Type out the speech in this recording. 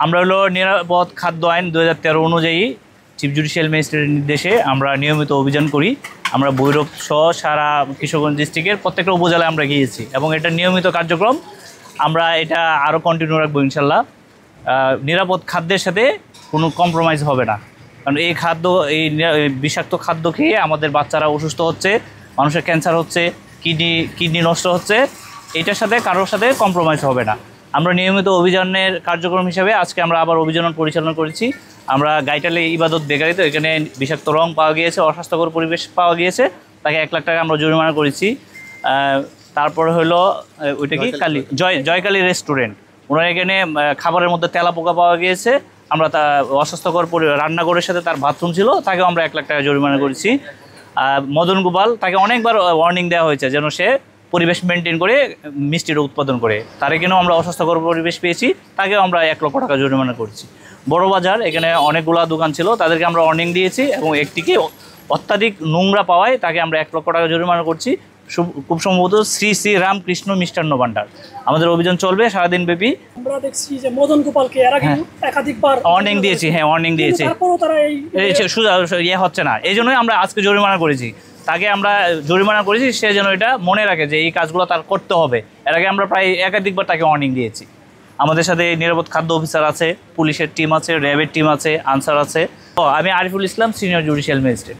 আমরা হলো নিরাপদ খাদ্য আইন 2013 অনুযায়ী চিফ জুডিশিয়াল ম্যাজিস্ট্রেটের নির্দেশে আমরা নিয়মিত অভিযান করি। আমরা ভৈরব সহ সারা কিশোরগঞ্জ ডিস্ট্রিক্টের প্রত্যেকটা উপজেলায় আমরা গিয়েছি এবং এটা নিয়মিত কার্যক্রম। আমরা এটা আরও কন্টিনিউ রাখবো ইনশাল্লাহ। নিরাপদ খাদ্যের সাথে কোনো কম্প্রোমাইজ হবে না, কারণ এই খাদ্য, এই বিষাক্ত খাদ্য খেয়ে আমাদের বাচ্চারা অসুস্থ হচ্ছে, মানুষের ক্যান্সার হচ্ছে, কিডনি নষ্ট হচ্ছে। এটার সাথে কারোর সাথে কম্প্রোমাইজ হবে না। আমরা নিয়মিত অভিযানের কার্যক্রম হিসাবে আজকে আমরা আবার অভিযান পরিচালনা করেছি। আমরা গাইটালে ইবাদত বেকারিতে এখানে বিষাক্ত রং পাওয়া গিয়েছে, অস্বাস্থ্যকর পরিবেশ পাওয়া গিয়েছে, তাকে 1 লাখ টাকা আমরা জরিমানা করেছি। তারপরে হলো ওইটা কি জয়কালী রেস্টুরেন্ট, ওনার এখানে খাবারের মধ্যে তেলাপোকা পাওয়া গিয়েছে, আমরা তা অস্বাস্থ্যকর রান্নাঘরের সাথে তার বাথরুম ছিল, তাকেও আমরা 1 লাখ টাকা জরিমানা করেছি। মদন গোপাল, তাকে অনেকবার ওয়ার্নিং দেওয়া হয়েছে যেন সে পরিবেশ মেনটেন করে মিষ্টির উৎপাদন করে, তার এখানেও আমরা অস্বাস্থ্যকর পরিবেশ পেয়েছি, তাকেও আমরা 1 লক্ষ টাকা জরিমানা করেছি। বড় বাজার, এখানে অনেকগুলা দোকান ছিল, তাদেরকে আমরা ওয়ার্নিং দিয়েছি এবং একটিকে অত্যাধিক নোংরা পাওয়ায় তাকে আমরা 1 লক্ষ টাকা জরিমানা করছি। খুব সম্ভবত শ্রী শ্রী রামকৃষ্ণ মিষ্টান্ন ভান্ডার। আমাদের অভিযান চলবে সারাদিন ব্যাপী। আমরা দেখছি যে মদন গোপালকে একাধিকবার ওয়ার্নিং দিয়েছি, ওয়ার্নিং দিয়েছি, ইয়ে হচ্ছে না, এই জন্যই আমরা আজকে জরিমানা করেছি। তাকে আমরা জরিমানা করেছি, সে যেন এটা মনে রাখে যে এই কাজগুলো তার করতে হবে। এর আগে আমরা প্রায় একাধিকবার তাকে ওয়ার্নিং দিয়েছি। আমাদের সাথে নিরাপদ খাদ্য অফিসার আছে, পুলিশের টিম আছে, র্যাবের টিম আছে, আনসার আছে। আমি Ariful Islam, senior judicial magistrate.